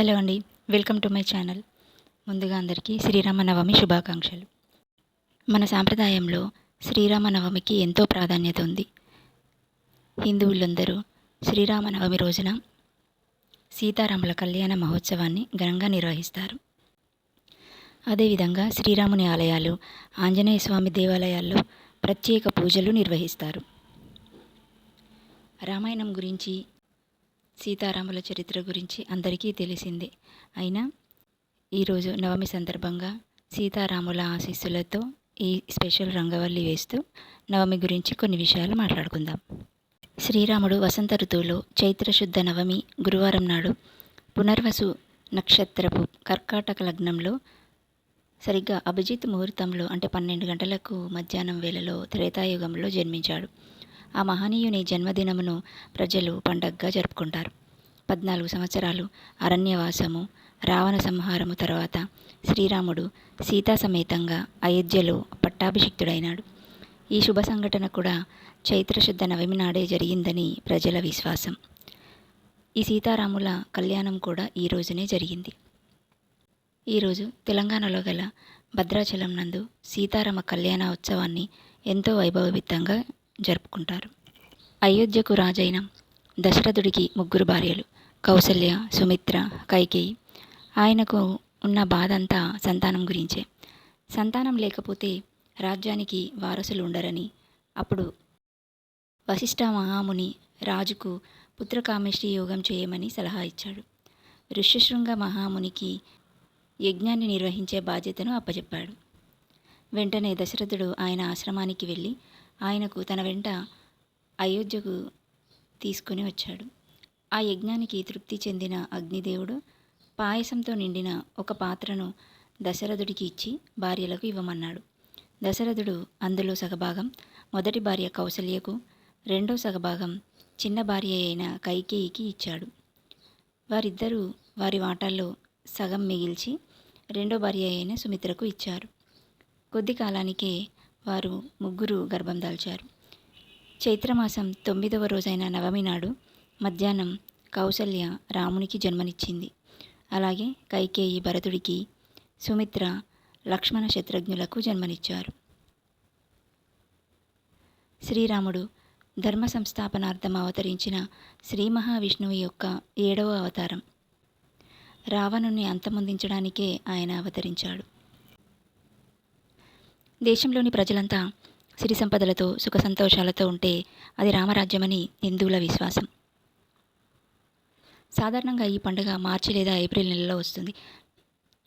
Hello అండి, welcome to my channel. ముందుగా అందరికీ శ్రీరామనవమి శుభాకాంక్షలు. మన సాంప్రదాయంలో శ్రీరామనవమికి ఎంతో ప్రాధాన్యత ఉంది. హిందువులందరూ శ్రీరామనవమి రోజున సీతారాముల కళ్యాణ మహోత్సవాన్ని ఘనంగా నిర్వహిస్తారు. అదేవిధంగా శ్రీరాముని ఆలయాలు, ఆంజనేయ స్వామి దేవాలయాల్లో ప్రత్యేక పూజలు నిర్వహిస్తారు. రామాయణం గురించి, సీతారాముల చరిత్ర గురించి అందరికీ తెలిసిందే. అయినా ఈరోజు నవమి సందర్భంగా సీతారాముల ఆశీస్సులతో ఈ స్పెషల్ రంగవల్లి వేస్తూ నవమి గురించి కొన్ని విషయాలు మాట్లాడుకుందాం. శ్రీరాముడు వసంత ఋతువులో చైత్రశుద్ధ నవమి గురువారం నాడు పునర్వసు నక్షత్రపు కర్కాటక లగ్నంలో సరిగ్గా అభిజిత్ ముహూర్తంలో అంటే 12 గంటలకు మధ్యాహ్నం వేళలో త్రేతాయుగంలో జన్మించాడు. ఆ మహనీయుని జన్మదినమును ప్రజలు పండగగా జరుపుకుంటారు. 14 సంవత్సరాలు అరణ్యవాసము, రావణ సంహారము తర్వాత శ్రీరాముడు సీతా సమేతంగా అయోధ్యలో పట్టాభిషిక్తుడైనాడు. ఈ శుభ సంఘటన కూడా చైత్రశుద్ధ నవమి నాడే జరిగిందని ప్రజల విశ్వాసం. ఈ సీతారాముల కళ్యాణం కూడా ఈ రోజునే జరిగింది. ఈరోజు తెలంగాణలో గల భద్రాచలం నందు సీతారామ కళ్యాణ ఉత్సవాన్ని ఎంతో వైభవయుతంగా జరుపుకుంటారు. అయోధ్యకు రాజైన దశరథుడికి 3 భార్యలు, కౌసల్య, సుమిత్ర, కైకేయి. ఆయనకు ఉన్న బాధ అంతా సంతానం గురించే. సంతానం లేకపోతే రాజ్యానికి వారసులు ఉండరని అప్పుడు వశిష్ఠ మహాముని రాజుకు పుత్రకామేష్టి యోగం చేయమని సలహా ఇచ్చాడు. ఋష్యశృంగ మహామునికి యజ్ఞాన్ని నిర్వహించే బాధ్యతను అప్పచెప్పాడు. వెంటనే దశరథుడు ఆయన ఆశ్రమానికి వెళ్ళి ఆయనకు తన వెంట అయోధ్యకు తీసుకుని వచ్చాడు. ఆ యజ్ఞానికి తృప్తి చెందిన అగ్నిదేవుడు పాయసంతో నిండిన ఒక పాత్రను దశరథుడికి ఇచ్చి భార్యలకు ఇవ్వమన్నాడు. దశరథుడు అందులో సగభాగం మొదటి భార్య కౌసల్యకు, రెండో సగభాగం చిన్న భార్య అయిన కైకేయికి ఇచ్చాడు. వారిద్దరూ వారి వాటాల్లో సగం మిగిల్చి రెండో భార్య అయిన సుమిత్రకు ఇచ్చారు. కొద్ది కాలానికే వారు 3 గర్భం దాల్చారు. చైత్రమాసం 9వ రోజైన నవమి నాడు మధ్యాహ్నం కౌసల్య రామునికి జన్మనిచ్చింది. అలాగే కైకేయి భరతుడికి, సుమిత్ర లక్ష్మణ శత్రుఘ్నులకు జన్మనిచ్చారు. శ్రీరాముడు ధర్మ సంస్థాపనార్థం అవతరించిన శ్రీ మహావిష్ణువు యొక్క 7వ అవతారం. రావణుని అంతమొందించడానికే ఆయన అవతరించాడు. దేశంలోని ప్రజలంతా సిరి సంపదలతో సుఖ సంతోషాలతో ఉంటే అది రామరాజ్యమని హిందువుల విశ్వాసం. సాధారణంగా ఈ పండుగ మార్చి లేదా ఏప్రిల్ నెలలో వస్తుంది.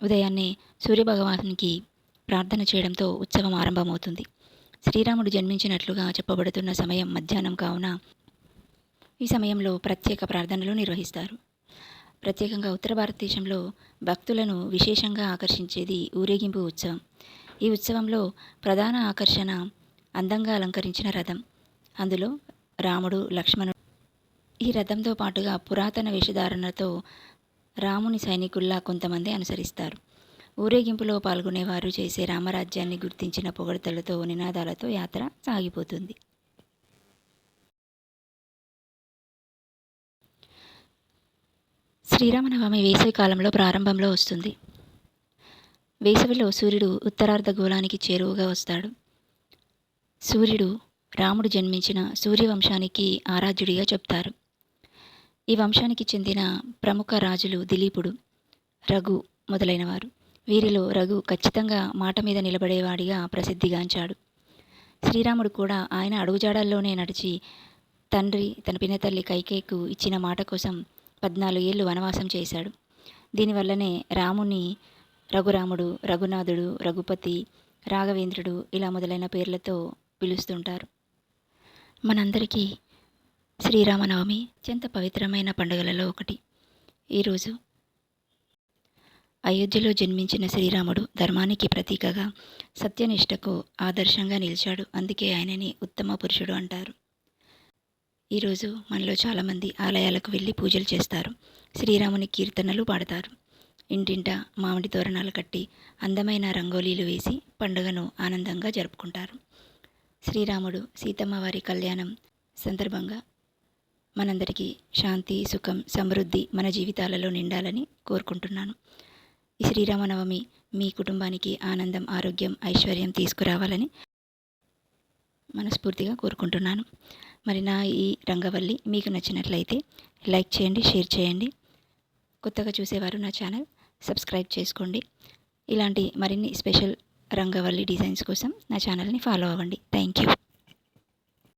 ఉదయాన్నే సూర్యభగవానునికి ప్రార్థన చేయడంతో ఉత్సవం ఆరంభమవుతుంది. శ్రీరాముడు జన్మించినట్లుగా చెప్పబడుతున్న సమయం మధ్యాహ్నం కావున ఈ సమయంలో ప్రత్యేక ప్రార్థనలు నిర్వహిస్తారు. ప్రత్యేకంగా ఉత్తర భారతదేశంలో భక్తులను విశేషంగా ఆకర్షించేది ఊరేగింపు ఉత్సవం. ఈ ఉత్సవంలో ప్రధాన ఆకర్షణ అందంగా అలంకరించిన రథం. అందులో రాముడు, లక్ష్మణుడు. ఈ రథంతో పాటుగా పురాతన వేషధారణతో రాముని సైనికుల్లా కొంతమంది అనుసరిస్తారు. ఊరేగింపులో పాల్గొనేవారు చేసే రామరాజ్యాన్ని గుర్తించిన పొగడ్తలతో, నినాదాలతో యాత్ర సాగిపోతుంది. శ్రీరామనవమి వేసవి కాలంలో ప్రారంభంలో వస్తుంది. వేసవిలో సూర్యుడు ఉత్తరార్ధగోళానికి చేరువగా వస్తాడు. సూర్యుడు రాముడు జన్మించిన సూర్యవంశానికి ఆరాధ్యుడిగా చెప్తారు. ఈ వంశానికి చెందిన ప్రముఖ రాజులు దిలీపుడు, రఘు మొదలైనవారు. వీరిలో రఘు ఖచ్చితంగా మాట మీద నిలబడేవాడిగా ప్రసిద్ధిగాంచాడు. శ్రీరాముడు కూడా ఆయన అడుగుజాడల్లోనే నడిచి తన పినతల్లి కైకేయికు ఇచ్చిన మాట కోసం 14 ఏళ్ళు వనవాసం చేశాడు. దీనివల్లనే రాముని రఘురాముడు, రఘునాథుడు, రఘుపతి, రాఘవేంద్రుడు ఇలా మొదలైన పేర్లతో పిలుస్తుంటారు. మనందరికీ శ్రీరామనవమి అత్యంత పవిత్రమైన పండుగలలో ఒకటి. ఈరోజు అయోధ్యలో జన్మించిన శ్రీరాముడు ధర్మానికి ప్రతీకగా, సత్యనిష్టకు ఆదర్శంగా నిలిచాడు. అందుకే ఆయనని ఉత్తమ పురుషుడు అంటారు. ఈరోజు మనలో చాలామంది ఆలయాలకు వెళ్ళి పూజలు చేస్తారు. శ్రీరాముని కీర్తనలు పాడతారు. ఇంటింట మామిడి తోరణాలు కట్టి అందమైన రంగోలీలు వేసి పండుగను ఆనందంగా జరుపుకుంటారు. శ్రీరాముడు సీతమ్మ వారి కళ్యాణం సందర్భంగా మనందరికీ శాంతి, సుఖం, సమృద్ధి మన జీవితాలలో నిండాలని కోరుకుంటున్నాను. ఈ శ్రీరామనవమి మీ కుటుంబానికి ఆనందం, ఆరోగ్యం, ఐశ్వర్యం తీసుకురావాలని మనస్ఫూర్తిగా కోరుకుంటున్నాను. మరి నా ఈ రంగవల్లి మీకు నచ్చినట్లయితే లైక్ చేయండి, షేర్ చేయండి. కొత్తగా చూసేవారు నా ఛానల్ సబ్స్క్రైబ్ చేసుకోండి. ఇలాంటి మరిన్ని స్పెషల్ రంగవల్లి డిజైన్స్ కోసం నా ఛానల్ని ఫాలో అవ్వండి. Thank you.